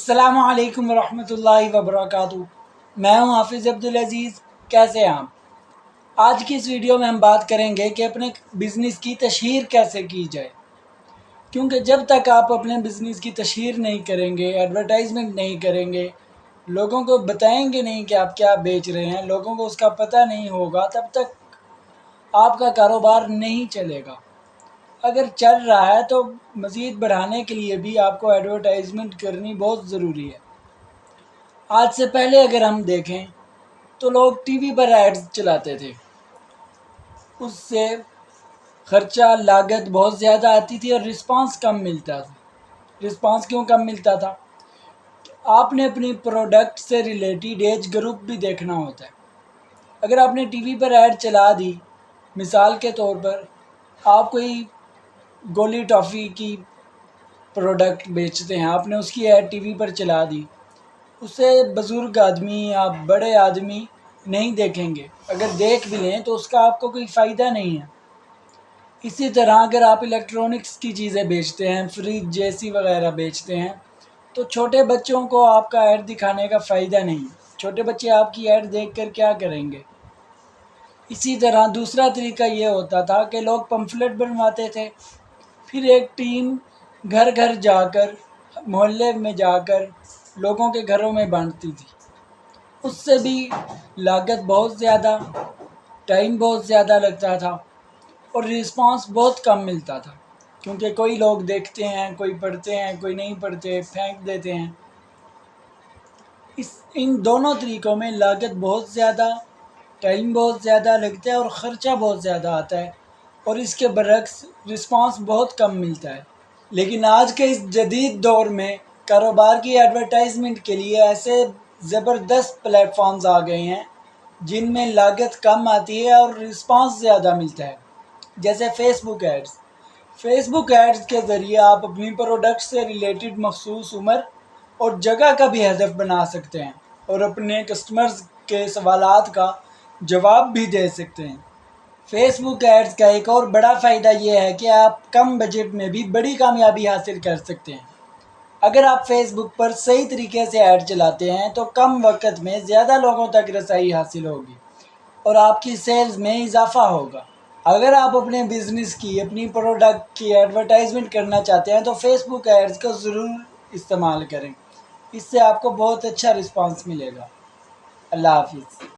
السلام علیکم ورحمۃ اللہ وبرکاتہ۔ میں ہوں حافظ عبدالعزیز۔ کیسے ہیں آپ؟ آج کی اس ویڈیو میں ہم بات کریں گے کہ اپنے بزنس کی تشہیر کیسے کی جائے، کیونکہ جب تک آپ اپنے بزنس کی تشہیر نہیں کریں گے، ایڈورٹائزمنٹ نہیں کریں گے، لوگوں کو بتائیں گے نہیں کہ آپ کیا بیچ رہے ہیں، لوگوں کو اس کا پتہ نہیں ہوگا، تب تک آپ کا کاروبار نہیں چلے گا۔ اگر چل رہا ہے تو مزید بڑھانے کے لیے بھی آپ کو ایڈورٹائزمنٹ کرنی بہت ضروری ہے۔ آج سے پہلے اگر ہم دیکھیں تو لوگ ٹی وی پر ایڈز چلاتے تھے، اس سے خرچہ لاگت بہت زیادہ آتی تھی اور رسپانس کم ملتا تھا۔ رسپانس کیوں کم ملتا تھا؟ آپ نے اپنی پروڈکٹ سے ریلیٹڈ ایج گروپ بھی دیکھنا ہوتا ہے۔ اگر آپ نے ٹی وی پر ایڈ چلا دی، مثال کے طور پر آپ کوئی گولی ٹافی کی پروڈکٹ بیچتے ہیں، آپ نے اس کی ایڈ ٹی وی پر چلا دی، اسے بزرگ آدمی یا بڑے آدمی نہیں دیکھیں گے، اگر دیکھ بھی لیں تو اس کا آپ کو کوئی فائدہ نہیں ہے۔ اسی طرح اگر آپ الیکٹرانکس کی چیزیں بیچتے ہیں، فریج جیسی وغیرہ بیچتے ہیں، تو چھوٹے بچوں کو آپ کا ایڈ دکھانے کا فائدہ نہیں ہے۔ چھوٹے بچے آپ کی ایڈ دیکھ کر کیا کریں گے؟ اسی طرح دوسرا طریقہ یہ ہوتا تھا کہ لوگ پمفلٹ بنواتے تھے، پھر ایک ٹیم گھر گھر جا کر، محلے میں جا کر لوگوں کے گھروں میں بانٹتی تھی۔ اس سے بھی لاگت بہت زیادہ، ٹائم بہت زیادہ لگتا تھا اور رسپانس بہت کم ملتا تھا، کیونکہ کوئی لوگ دیکھتے ہیں، کوئی پڑھتے ہیں، کوئی نہیں پڑھتے، پھینک دیتے ہیں۔ ان دونوں طریقوں میں لاگت بہت زیادہ، ٹائم بہت زیادہ لگتا ہے اور خرچہ بہت زیادہ آتا ہے، اور اس کے برعکس رسپانس بہت کم ملتا ہے۔ لیکن آج کے اس جدید دور میں کاروبار کی ایڈورٹائزمنٹ کے لیے ایسے زبردست پلیٹ فارمز آ گئے ہیں جن میں لاگت کم آتی ہے اور رسپانس زیادہ ملتا ہے، جیسے فیس بک ایڈز۔ فیس بک ایڈز کے ذریعے آپ اپنی پروڈکٹ سے ریلیٹڈ مخصوص عمر اور جگہ کا بھی ہدف بنا سکتے ہیں اور اپنے کسٹمرز کے سوالات کا جواب بھی دے سکتے ہیں۔ فیس بک ایڈز کا ایک اور بڑا فائدہ یہ ہے کہ آپ کم بجٹ میں بھی بڑی کامیابی حاصل کر سکتے ہیں۔ اگر آپ فیس بک پر صحیح طریقے سے ایڈ چلاتے ہیں تو کم وقت میں زیادہ لوگوں تک رسائی حاصل ہوگی اور آپ کی سیلز میں اضافہ ہوگا۔ اگر آپ اپنے بزنس کی، اپنی پروڈکٹ کی ایڈورٹائزمنٹ کرنا چاہتے ہیں تو فیس بک ایڈز کا ضرور استعمال کریں، اس سے آپ کو بہت اچھا رسپانس ملے گا۔ اللہ حافظ۔